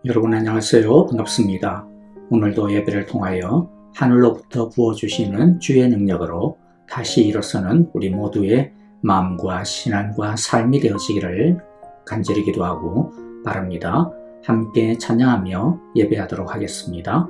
여러분 안녕하세요. 반갑습니다. 오늘도 예배를 통하여 하늘로부터 부어주시는 주의 능력으로 다시 일어서는 우리 모두의 마음과 신앙과 삶이 되어지기를 간절히 기도하고 바랍니다. 함께 찬양하며 예배하도록 하겠습니다.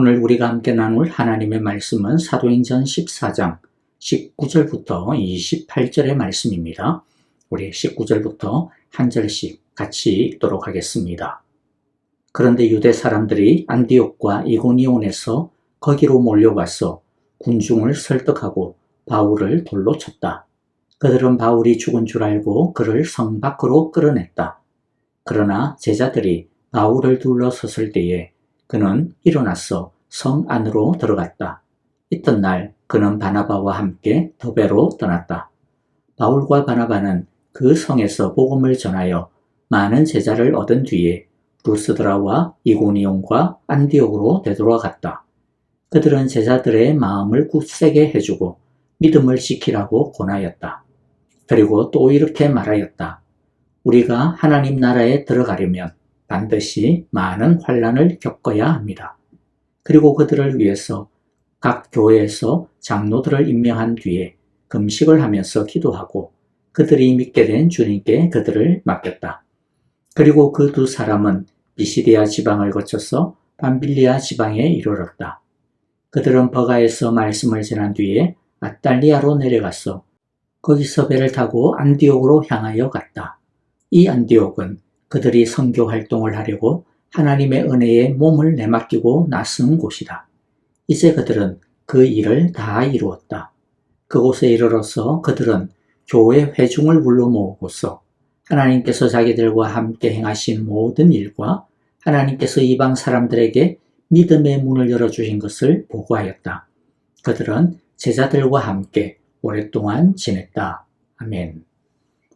오늘 우리가 함께 나눌 하나님의 말씀은 사도행전 14장 19절부터 28절의 말씀입니다. 우리 19절부터 한 절씩 같이 읽도록 하겠습니다. 그런데 유대 사람들이 안디옥과 이고니온에서 거기로 몰려와서 군중을 설득하고 바울을 돌로 쳤다. 그들은 바울이 죽은 줄 알고 그를 성 밖으로 끌어냈다. 그러나 제자들이 바울을 둘러섰을 때에 그는 일어나서 성 안으로 들어갔다. 이튿날 그는 바나바와 함께 더베로 떠났다. 바울과 바나바는 그 성에서 복음을 전하여 많은 제자를 얻은 뒤에 루스드라와 이고니온과 안디옥으로 되돌아갔다. 그들은 제자들의 마음을 굳세게 해주고 믿음을 지키라고 권하였다. 그리고 또 이렇게 말하였다. 우리가 하나님 나라에 들어가려면 반드시 많은 환난을 겪어야 합니다. 그리고 그들을 위해서 각 교회에서 장로들을 임명한 뒤에 금식을 하면서 기도하고 그들이 믿게 된 주님께 그들을 맡겼다. 그리고 그 두 사람은 비시디아 지방을 거쳐서 밤빌리아 지방에 이르렀다. 그들은 버가에서 말씀을 전한 뒤에 아탈리아로 내려가서 거기서 배를 타고 안디옥으로 향하여 갔다. 이 안디옥은 그들이 선교 활동을 하려고 하나님의 은혜에 몸을 내맡기고 나선 곳이다. 이제 그들은 그 일을 다 이루었다. 그곳에 이르러서 그들은 교회 회중을 불러 모으고서 하나님께서 자기들과 함께 행하신 모든 일과 하나님께서 이방 사람들에게 믿음의 문을 열어주신 것을 보고하였다. 그들은 제자들과 함께 오랫동안 지냈다. 아멘.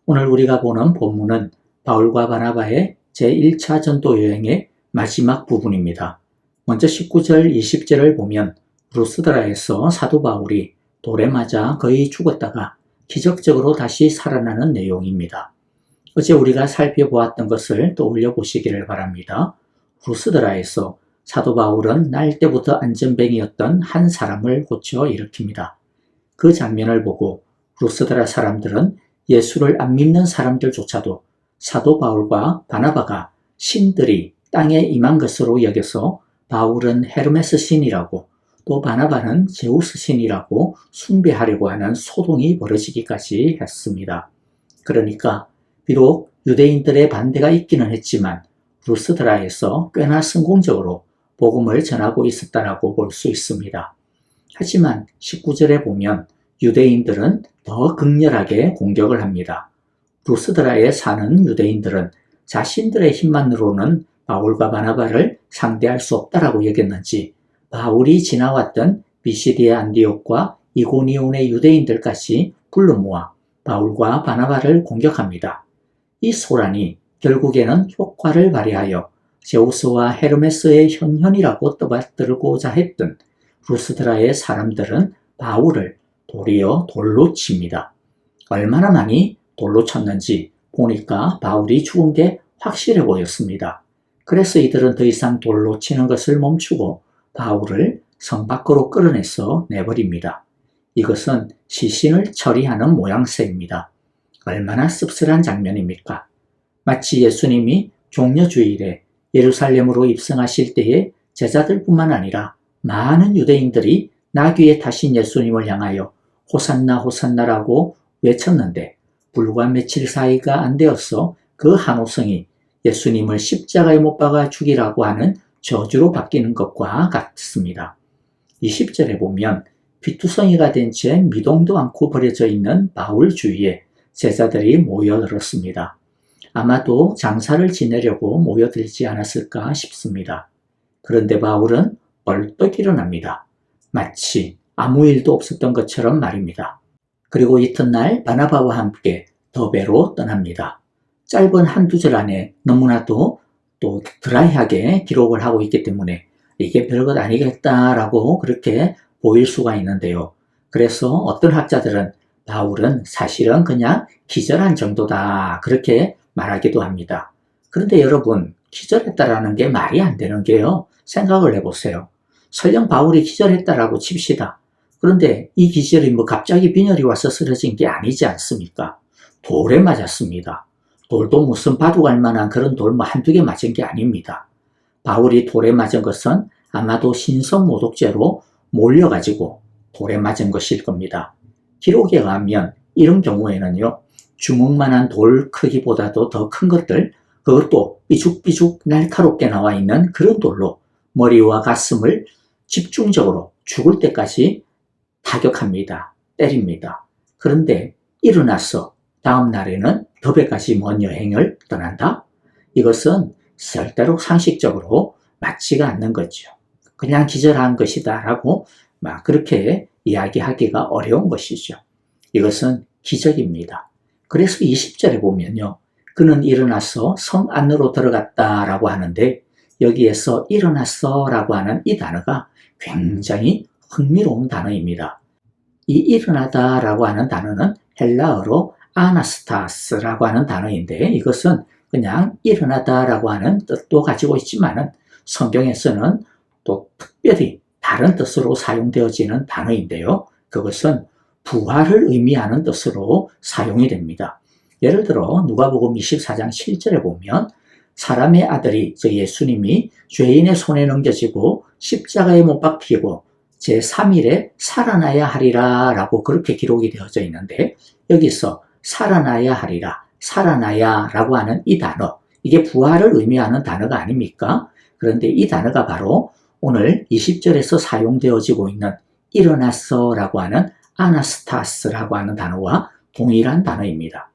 오늘 우리가 보는 본문은 바울과 바나바의 제1차 전도 여행의 마지막 부분입니다. 먼저 19절, 20절을 보면 루스드라에서 사도 바울이 돌에 맞아 거의 죽었다가 기적적으로 다시 살아나는 내용입니다. 어제 우리가 살펴보았던 것을 떠올려 보시기를 바랍니다. 루스드라에서 사도 바울은 날 때부터 안전뱅이였던 한 사람을 고쳐 일으킵니다. 그 장면을 보고 루스드라 사람들은 예수를 안 믿는 사람들조차도 사도 바울과 바나바가 신들이 땅에 임한 것으로 여겨서 바울은 헤르메스 신이라고 또 바나바는 제우스 신이라고 숭배하려고 하는 소동이 벌어지기까지 했습니다. 그러니까 비록 유대인들의 반대가 있기는 했지만 루스드라에서 꽤나 성공적으로 복음을 전하고 있었다라고 볼 수 있습니다. 하지만 19절에 보면 유대인들은 더 극렬하게 공격을 합니다. 루스드라에 사는 유대인들은 자신들의 힘만으로는 바울과 바나바를 상대할 수 없다라고 여겼는지 바울이 지나왔던 비시디아 안디옥과 이고니온의 유대인들까지 불러 모아 바울과 바나바를 공격합니다. 이 소란이 결국에는 효과를 발휘하여 제우스와 헤르메스의 현현이라고 떠받들고자 했던 루스드라의 사람들은 바울을 도리어 돌로 칩니다. 얼마나 많이 돌로 쳤는지 보니까 바울이 죽은 게 확실해 보였습니다. 그래서 이들은 더 이상 돌로 치는 것을 멈추고 바울을 성 밖으로 끌어내서 내버립니다. 이것은 시신을 처리하는 모양새입니다. 얼마나 씁쓸한 장면입니까? 마치 예수님이 종려주일에 예루살렘으로 입성하실 때에 제자들뿐만 아니라 많은 유대인들이 나귀에 타신 예수님을 향하여 호산나 호산나라고 외쳤는데 불과 며칠 사이가 안 되어서 그 한호성이 예수님을 십자가에 못 박아 죽이라고 하는 저주로 바뀌는 것과 같습니다. 20절에 보면 피투성이가 된 채 미동도 않고 버려져 있는 바울 주위에 제자들이 모여들었습니다. 아마도 장사를 지내려고 모여들지 않았을까 싶습니다. 그런데 바울은 벌떡 일어납니다. 마치 아무 일도 없었던 것처럼 말입니다. 그리고 이튿날 바나바와 함께 더베로 떠납니다. 짧은 한두 절 안에 너무나도 또 드라이하게 기록을 하고 있기 때문에 이게 별것 아니겠다라고 그렇게 보일 수가 있는데요. 그래서 어떤 학자들은 바울은 사실은 그냥 기절한 정도다 그렇게 말하기도 합니다. 그런데 여러분, 기절했다라는 게 말이 안 되는 게요. 생각을 해보세요. 설령 바울이 기절했다라고 칩시다. 그런데 이 기절이 뭐 갑자기 빈혈이 와서 쓰러진 게 아니지 않습니까? 돌에 맞았습니다. 돌도 무슨 바둑알 만한 그런 돌 뭐 한두 개 맞은 게 아닙니다. 바울이 돌에 맞은 것은 아마도 신성모독죄로 몰려가지고 돌에 맞은 것일 겁니다. 기록에 의하면 이런 경우에는요, 주먹만한 돌 크기보다도 더 큰 것들, 그것도 삐죽삐죽 날카롭게 나와 있는 그런 돌로 머리와 가슴을 집중적으로 죽을 때까지 타격합니다. 때립니다. 그런데 일어나서 다음 날에는 더베까지 먼 여행을 떠난다? 이것은 절대로 상식적으로 맞지가 않는 거죠. 그냥 기절한 것이다 라고 막 그렇게 이야기하기가 어려운 것이죠. 이것은 기적입니다. 그래서 20절에 보면요. 그는 일어나서 성 안으로 들어갔다라고 하는데 여기에서 일어났어 라고 하는 이 단어가 굉장히 흥미로운 단어입니다. 이 일어나다라고 하는 단어는 헬라어로 아나스타스라고 하는 단어인데 이것은 그냥 일어나다라고 하는 뜻도 가지고 있지만은 성경에서는 또 특별히 다른 뜻으로 사용되어지는 단어인데요. 그것은 부활을 의미하는 뜻으로 사용이 됩니다. 예를 들어 누가복음 24장 7절에 보면 사람의 아들이, 즉 예수님이 죄인의 손에 넘겨지고 십자가에 못 박히고 제3일에 살아나야 하리라 라고 그렇게 기록이 되어져 있는데, 여기서 살아나야 하리라, 살아나야 라고 하는 이 단어, 이게 부활을 의미하는 단어가 아닙니까? 그런데 이 단어가 바로 오늘 20절에서 사용되어지고 있는 일어났어 라고 하는 아나스타스라고 하는 단어와 동일한 단어입니다.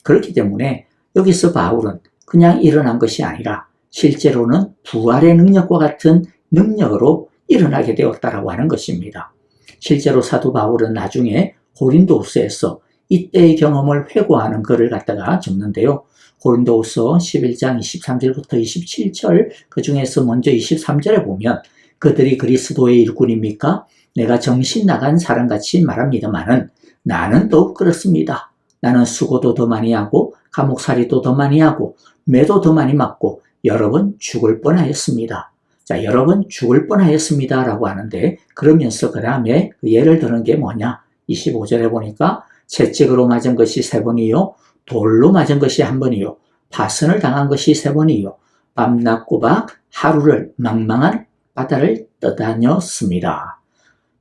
그렇기 때문에 여기서 바울은 그냥 일어난 것이 아니라 실제로는 부활의 능력과 같은 능력으로 일어나게 되었다라고 하는 것입니다. 실제로 사도 바울은 나중에 고린도후서에서 이때의 경험을 회고하는 글을 갖다가 적는데요. 고린도후서 11장 23절부터 27절, 그 중에서 먼저 23절에 보면 그들이 그리스도의 일꾼입니까? 내가 정신 나간 사람같이 말합니다마는 나는 더욱 그렇습니다. 나는 수고도 더 많이 하고 감옥살이도 더 많이 하고 매도 더 많이 맞고 여러 번 죽을 뻔하였습니다. 자, 여러 번 죽을 뻔하였습니다 라고 하는데, 그러면서 그 다음에 예를 드는 게 뭐냐? 25절에 보니까 채찍으로 맞은 것이 3번이요, 돌로 맞은 것이 1번이요, 파선을 당한 것이 3번이요, 밤낮 꼬박 하루를 망망한 바다를 떠다녔습니다.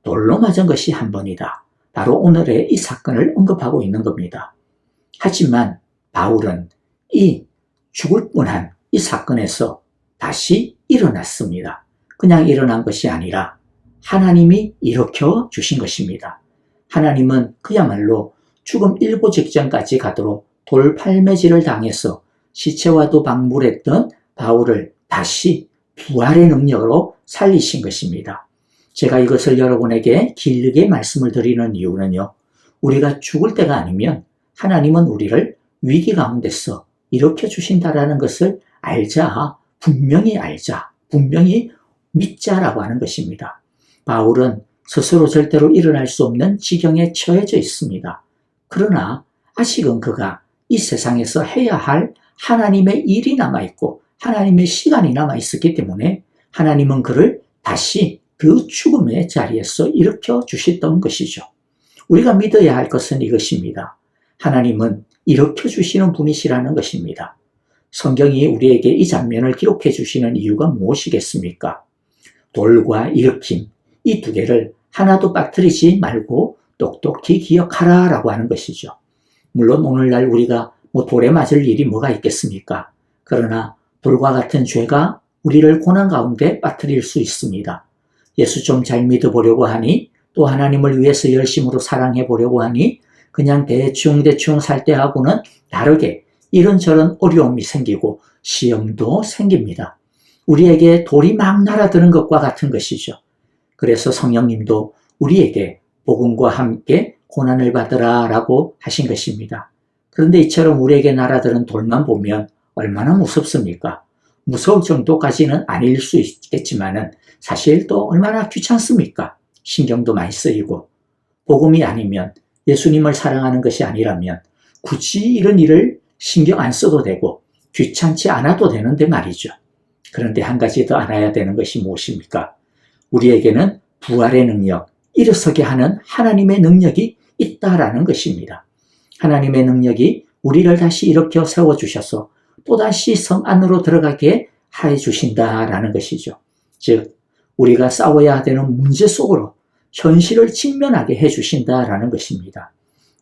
돌로 맞은 것이 1번이다. 바로 오늘의 이 사건을 언급하고 있는 겁니다. 하지만 바울은 이 죽을 뻔한 이 사건에서 다시 일어났습니다. 그냥 일어난 것이 아니라 하나님이 일으켜 주신 것입니다. 하나님은 그야말로 죽음 일보 직전까지 가도록 돌팔매질을 당해서 시체와도 방불했던 바울을 다시 부활의 능력으로 살리신 것입니다. 제가 이것을 여러분에게 길게 말씀을 드리는 이유는요, 우리가 죽을 때가 아니면 하나님은 우리를 위기 가운데서 일으켜 주신다라는 것을 알자, 분명히 알자, 분명히 믿자라고 하는 것입니다. 바울은 스스로 절대로 일어날 수 없는 지경에 처해져 있습니다. 그러나 아직은 그가 이 세상에서 해야 할 하나님의 일이 남아있고 하나님의 시간이 남아있었기 때문에 하나님은 그를 다시 그 죽음의 자리에서 일으켜 주셨던 것이죠. 우리가 믿어야 할 것은 이것입니다. 하나님은 일으켜 주시는 분이시라는 것입니다. 성경이 우리에게 이 장면을 기록해 주시는 이유가 무엇이겠습니까? 돌과 일으킴, 이 두 개를 하나도 빠뜨리지 말고 똑똑히 기억하라 라고 하는 것이죠. 물론 오늘날 우리가 돌에 맞을 일이 뭐가 있겠습니까? 그러나 돌과 같은 죄가 우리를 고난 가운데 빠뜨릴 수 있습니다. 예수 좀 잘 믿어보려고 하니, 또 하나님을 위해서 열심으로 사랑해 보려고 하니 그냥 대충 살 때하고는 다르게 이런저런 어려움이 생기고 시험도 생깁니다. 우리에게 돌이 막 날아드는 것과 같은 것이죠. 그래서 성령님도 우리에게 복음과 함께 고난을 받으라 라고 하신 것입니다. 그런데 이처럼 우리에게 날아드는 돌만 보면 얼마나 무섭습니까? 무서울 정도까지는 아닐 수 있겠지만은 사실 또 얼마나 귀찮습니까? 신경도 많이 쓰이고, 복음이 아니면, 예수님을 사랑하는 것이 아니라면 굳이 이런 일을 신경 안 써도 되고 귀찮지 않아도 되는데 말이죠. 그런데 한 가지 더 알아야 되는 것이 무엇입니까? 우리에게는 부활의 능력, 일어서게 하는 하나님의 능력이 있다라는 것입니다. 하나님의 능력이 우리를 다시 일으켜 세워주셔서 또다시 성 안으로 들어가게 해 주신다라는 것이죠. 즉, 우리가 싸워야 되는 문제 속으로 현실을 직면하게 해 주신다라는 것입니다.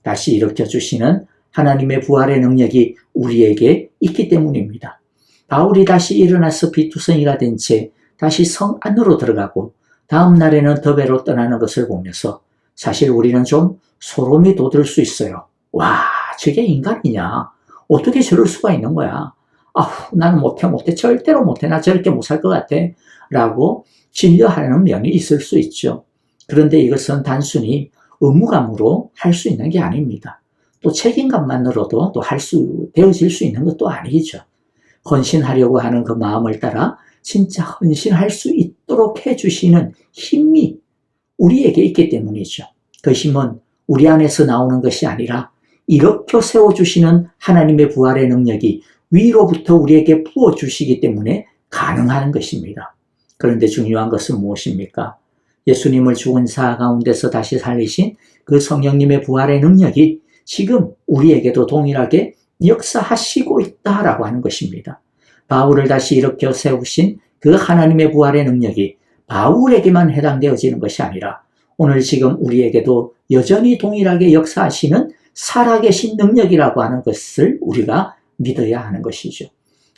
다시 일으켜 주시는 하나님의 부활의 능력이 우리에게 있기 때문입니다. 바울이 다시 일어나서 비투성이가 된 채 다시 성 안으로 들어가고 다음 날에는 더베로 떠나는 것을 보면서 사실 우리는 좀 소름이 돋을 수 있어요. 와, 저게 인간이냐? 어떻게 저럴 수가 있는 거야? 아우, 나는 못해. 절대로 못해. 나 저렇게 못 살 것 같아. 라고 진려하는 면이 있을 수 있죠. 그런데 이것은 단순히 의무감으로 할 수 있는 게 아닙니다. 또 책임감만으로도 또 되어질 수 있는 것도 아니죠. 헌신하려고 하는 그 마음을 따라 진짜 헌신할 수 있도록 해주시는 힘이 우리에게 있기 때문이죠. 그 힘은 우리 안에서 나오는 것이 아니라 일으켜 세워주시는 하나님의 부활의 능력이 위로부터 우리에게 부어주시기 때문에 가능한 것입니다. 그런데 중요한 것은 무엇입니까? 예수님을 죽은 자 가운데서 다시 살리신 그 성령님의 부활의 능력이 지금 우리에게도 동일하게 역사하시고 있다라고 하는 것입니다. 바울을 다시 일으켜 세우신 그 하나님의 부활의 능력이 바울에게만 해당되어지는 것이 아니라 오늘 지금 우리에게도 여전히 동일하게 역사하시는 살아계신 능력이라고 하는 것을 우리가 믿어야 하는 것이죠.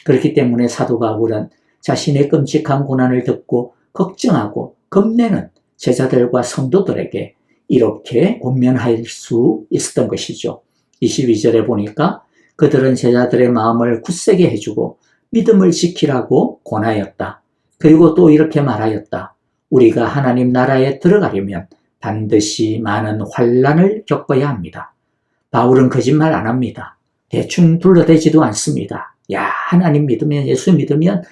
그렇기 때문에 사도 바울은 자신의 끔찍한 고난을 듣고 걱정하고 겁내는 제자들과 성도들에게 이렇게 권면할 수 있었던 것이죠. 22절에 보니까 그들은 제자들의 마음을 굳세게 해주고 믿음을 지키라고 권하였다. 그리고 또 이렇게 말하였다. 우리가 하나님 나라에 들어가려면 반드시 많은 환난을 겪어야 합니다. 바울은 거짓말 안 합니다. 대충 둘러대지도 않습니다. 야, 하나님 믿으면, 예수 믿으면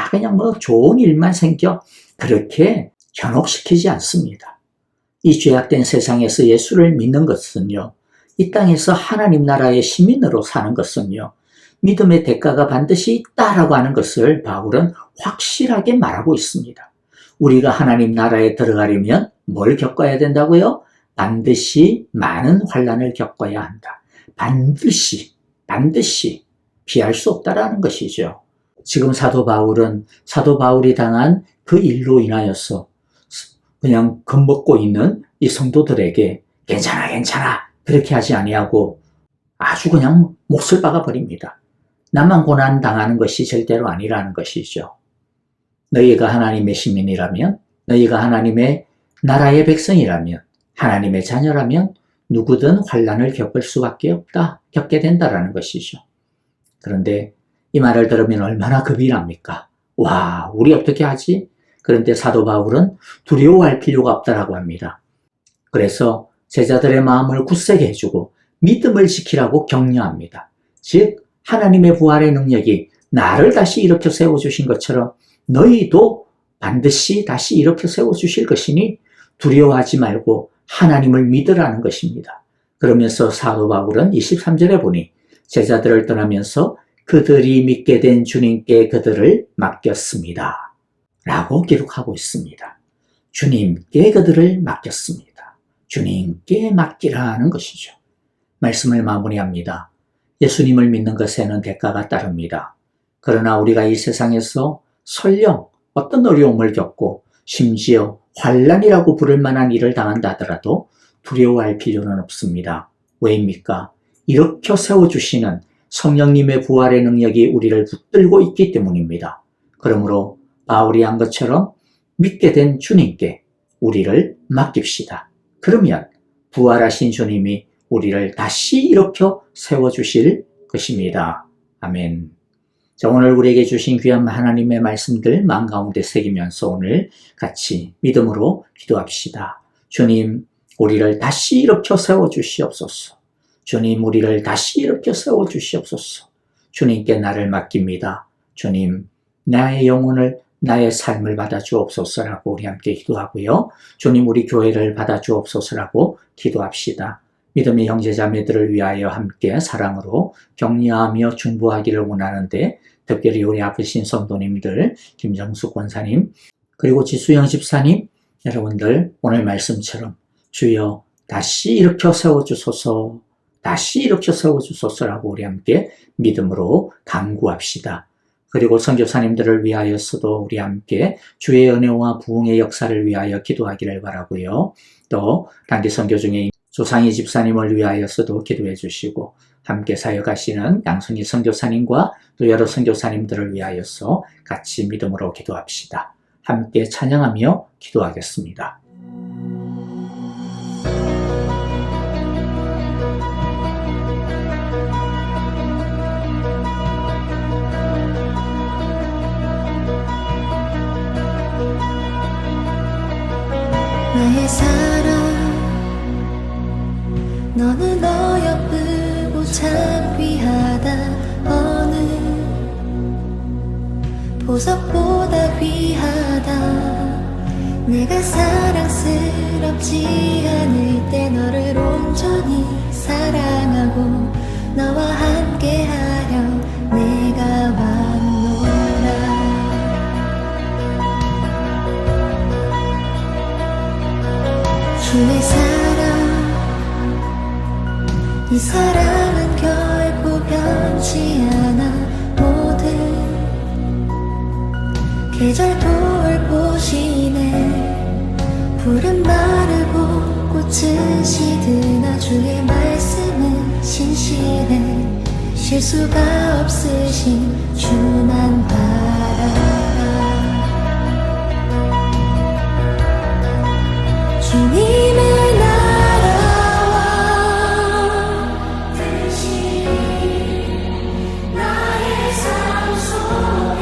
그냥 뭐 좋은 일만 생겨, 그렇게 현혹시키지 않습니다. 이 죄악된 세상에서 예수를 믿는 것은요, 이 땅에서 하나님 나라의 시민으로 사는 것은요, 믿음의 대가가 반드시 있다라고 하는 것을 바울은 확실하게 말하고 있습니다. 우리가 하나님 나라에 들어가려면 뭘 겪어야 된다고요? 반드시 많은 환난을 겪어야 한다. 반드시 피할 수 없다라는 것이죠. 지금 사도 바울은 사도 바울이 당한 그 일로 인하여서 그냥 겁먹고 있는 이 성도들에게 괜찮아 그렇게 하지 아니하고 아주 그냥 몫을 박아버립니다. 나만 고난 당하는 것이 절대로 아니라는 것이죠. 너희가 하나님의 시민이라면, 너희가 하나님의 나라의 백성이라면, 하나님의 자녀라면 누구든 환난을 겪을 수밖에 없다, 겪게 된다라는 것이죠. 그런데 이 말을 들으면 얼마나 겁이 납니까? 와, 우리 어떻게 하지? 그런데 사도 바울은 두려워할 필요가 없다라고 합니다. 그래서 제자들의 마음을 굳세게 해주고 믿음을 지키라고 격려합니다. 즉 하나님의 부활의 능력이 나를 다시 일으켜 세워주신 것처럼 너희도 반드시 다시 일으켜 세워주실 것이니 두려워하지 말고 하나님을 믿으라는 것입니다. 그러면서 사도 바울은 23절에 보니 제자들을 떠나면서 그들이 믿게 된 주님께 그들을 맡겼습니다. 라고 기록하고 있습니다. 주님께 그들을 맡겼습니다. 주님께 맡기라는 것이죠. 말씀을 마무리합니다. 예수님을 믿는 것에는 대가가 따릅니다. 그러나 우리가 이 세상에서 설령 어떤 어려움을 겪고 심지어 환난이라고 부를 만한 일을 당한다 하더라도 두려워할 필요는 없습니다. 왜입니까? 일으켜 세워주시는 성령님의 부활의 능력이 우리를 붙들고 있기 때문입니다. 그러므로 바울이 한 것처럼 믿게 된 주님께 우리를 맡깁시다. 그러면 부활하신 주님이 우리를 다시 일으켜 세워주실 것입니다. 아멘. 자, 오늘 우리에게 주신 귀한 하나님의 말씀들 마음 가운데 새기면서 오늘 같이 믿음으로 기도합시다. 주님, 우리를 다시 일으켜 세워주시옵소서. 주님, 우리를 다시 일으켜 세워주시옵소서. 주님께 나를 맡깁니다. 주님, 나의 영혼을, 나의 삶을 받아주옵소서라고 우리 함께 기도하고요. 주님, 우리 교회를 받아주옵소서라고 기도합시다. 믿음의 형제자매들을 위하여 함께 사랑으로 격려하며 중보하기를 원하는데 특별히 우리 아프신 성도님들, 김정숙 권사님, 그리고 지수영 집사님, 여러분들 오늘 말씀처럼 주여 다시 일으켜 세워주소서, 다시 일으켜 세워주소서라고 우리 함께 믿음으로 간구합시다. 그리고 선교사님들을 위하여서도 우리 함께 주의 은혜와 부흥의 역사를 위하여 기도하기를 바라고요. 또 단기 선교 중에 조상희 집사님을 위하여서도 기도해 주시고 함께 사역하시는 양순희 선교사님과 또 여러 선교사님들을 위하여서 같이 믿음으로 기도합시다. 함께 찬양하며 기도하겠습니다. 나의 사랑 너는 어여쁘고 참 귀하다. 어느 보석보다 귀하다. 내가 사랑스럽지 않을 때 너를 온전히 사랑하고 너와 함께하려 내가 왔노라. 주의 사랑, 이 사랑은 결코 변치 않아. 모든 당신의 실수가 없으신 주만 바라봐. 주님의 나라와 뜻이 나의 삶 속에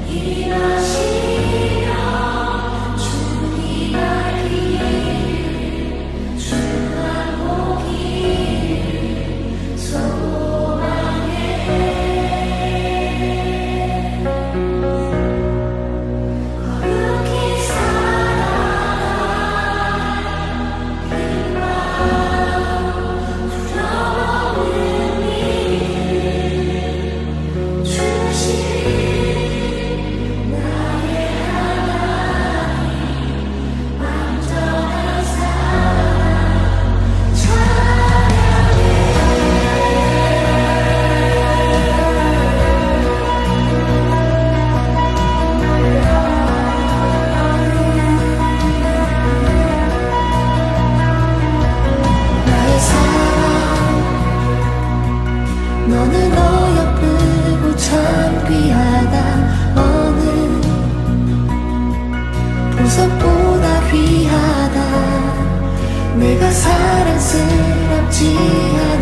임하시며 주님 알기를 주만 보기를 소망해. 거룩히 너는 어여쁘고 참 귀하다. 어느 보석보다 귀하다. 내가 사랑스럽지 않아.